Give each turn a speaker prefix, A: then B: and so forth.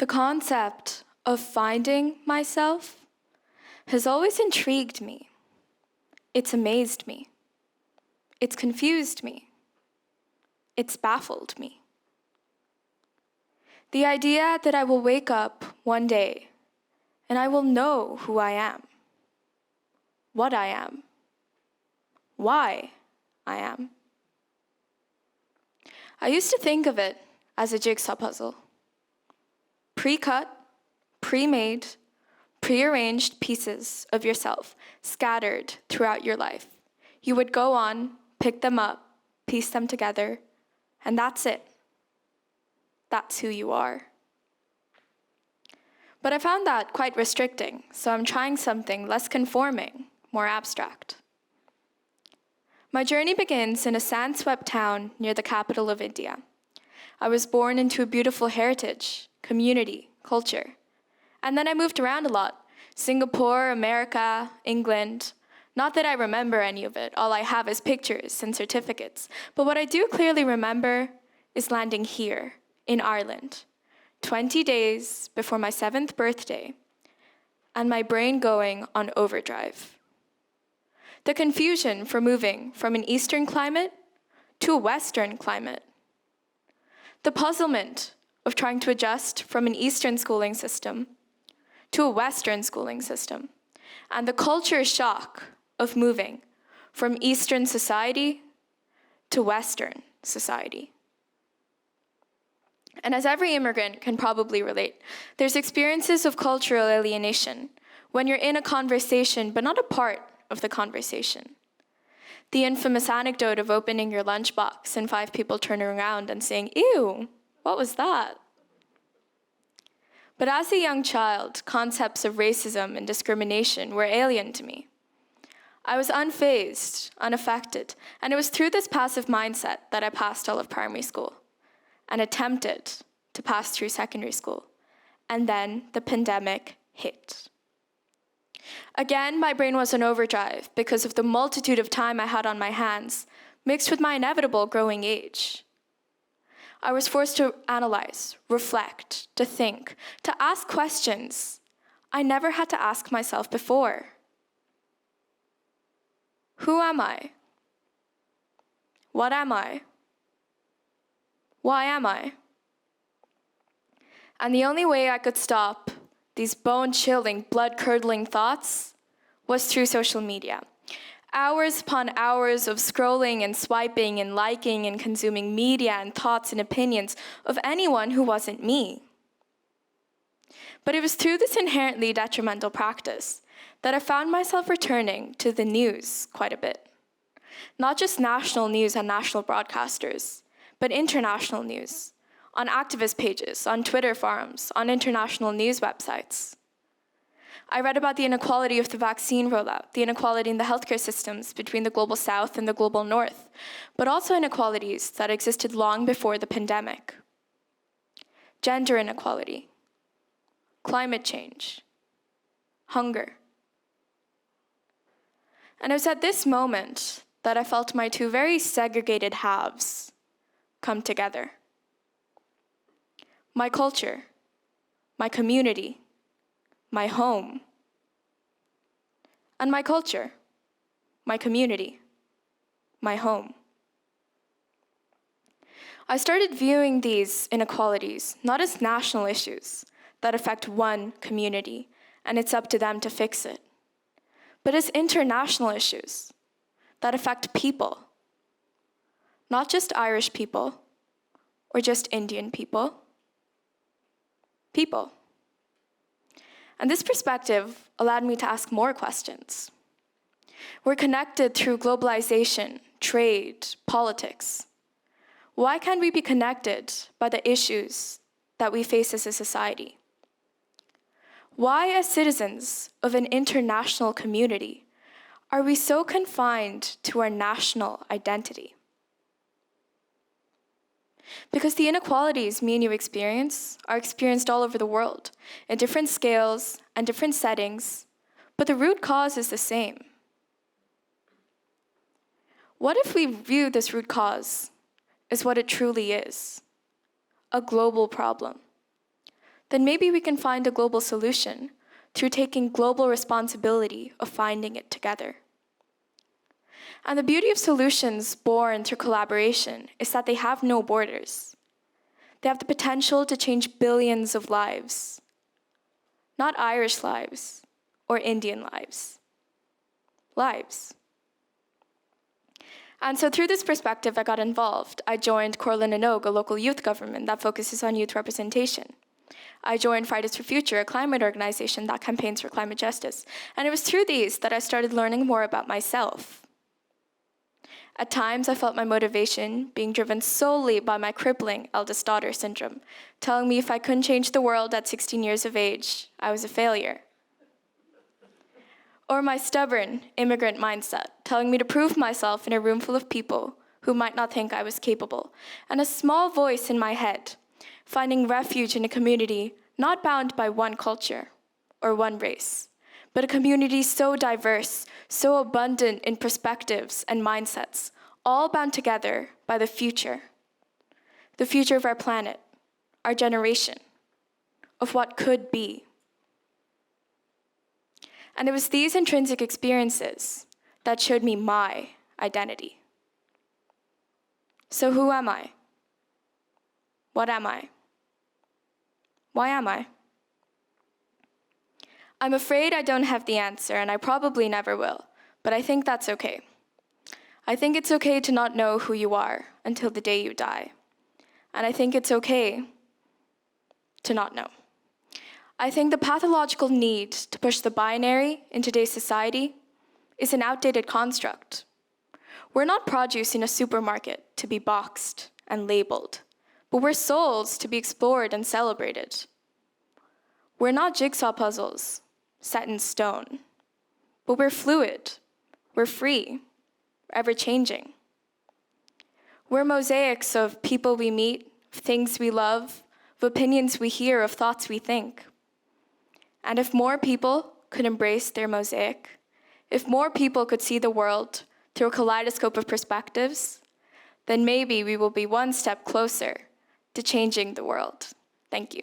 A: The concept of finding myself has always intrigued me. It's amazed me. It's confused me. It's baffled me. The idea that I will wake up one day and I will know who I am, what I am, why I am. I used to think of it as a jigsaw puzzle. Pre-cut, pre-made, pre-arranged pieces of yourself scattered throughout your life. You would go on, pick them up, piece them together, and that's it. That's who you are. But I found that quite restricting, so I'm trying something less conforming, more abstract. My journey begins in a sand-swept town near the capital of India. I was born into a beautiful heritage, community, culture. And then I moved around a lot. Singapore, America, England. Not that I remember any of it. All I have is pictures and certificates. But what I do clearly remember is landing here, in Ireland, 20 days before my 7th birthday, and my brain going on overdrive. The confusion for moving from an Eastern climate to a Western climate. The puzzlement of trying to adjust from an Eastern schooling system to a Western schooling system. And the culture shock of moving from Eastern society to Western society. And as every immigrant can probably relate, there's experiences of cultural alienation when you're in a conversation but not a part of the conversation. The infamous anecdote of opening your lunchbox and 5 people turning around and saying, "Ew, what was that?" But as a young child, concepts of racism and discrimination were alien to me. I was unfazed, unaffected, and it was through this passive mindset that I passed all of primary school and attempted to pass through secondary school. And then the pandemic hit. Again, my brain was on overdrive because of the multitude of time I had on my hands, mixed with my inevitable growing age. I was forced to analyze, reflect, to think, to ask questions I never had to ask myself before. Who am I? What am I? Why am I? And the only way I could stop these bone-chilling, blood-curdling thoughts was through social media. Hours upon hours of scrolling and swiping and liking and consuming media and thoughts and opinions of anyone who wasn't me. But it was through this inherently detrimental practice that I found myself returning to the news quite a bit. Not just national news and national broadcasters, but international news, on activist pages, on Twitter forums, on international news websites. I read about the inequality of the vaccine rollout, the inequality in the healthcare systems between the global south and the global north, but also inequalities that existed long before the pandemic. Gender inequality, climate change, hunger. And it was at this moment that I felt my 2 very segregated halves come together. My culture, my community, my home, and my culture, my community, my home. I started viewing these inequalities not as national issues that affect one community and it's up to them to fix it, but as international issues that affect people, not just Irish people or just Indian people, people. And this perspective allowed me to ask more questions. We're connected through globalization, trade, politics. Why can't we be connected by the issues that we face as a society? Why, as citizens of an international community, are we so confined to our national identity? Because the inequalities me and you experience are experienced all over the world, in different scales and different settings, but the root cause is the same. What if we view this root cause as what it truly is? A global problem. then maybe we can find a global solution through taking global responsibility of finding it together. And the beauty of solutions born through collaboration is that they have no borders. They have the potential to change billions of lives. Not Irish lives or Indian lives. Lives. And so through this perspective, I got involved. I joined Corlin and Oak, a local youth government that focuses on youth representation. I joined Fridays for Future, a climate organization that campaigns for climate justice. And it was through these that I started learning more about myself. At times, I felt my motivation being driven solely by my crippling eldest daughter syndrome, telling me if I couldn't change the world at 16 years of age, I was a failure. Or my stubborn immigrant mindset, telling me to prove myself in a room full of people who might not think I was capable, and a small voice in my head, finding refuge in a community not bound by one culture or one race, but a community so diverse, so abundant in perspectives and mindsets, all bound together by the future of our planet, our generation, of what could be. And it was these intrinsic experiences that showed me my identity. So who am I? What am I? Why am I? I'm afraid I don't have the answer, and I probably never will, but I think that's okay. I think it's okay to not know who you are until the day you die. And I think it's okay to not know. I think the pathological need to push the binary in today's society is an outdated construct. We're not produce in a supermarket to be boxed and labeled, but we're souls to be explored and celebrated. We're not jigsaw puzzles set in stone, but we're fluid, we're free, ever-changing. We're mosaics of people we meet, of things we love, of opinions we hear, of thoughts we think. And if more people could embrace their mosaic, if more people could see the world through a kaleidoscope of perspectives, then maybe we will be one step closer to changing the world. Thank you.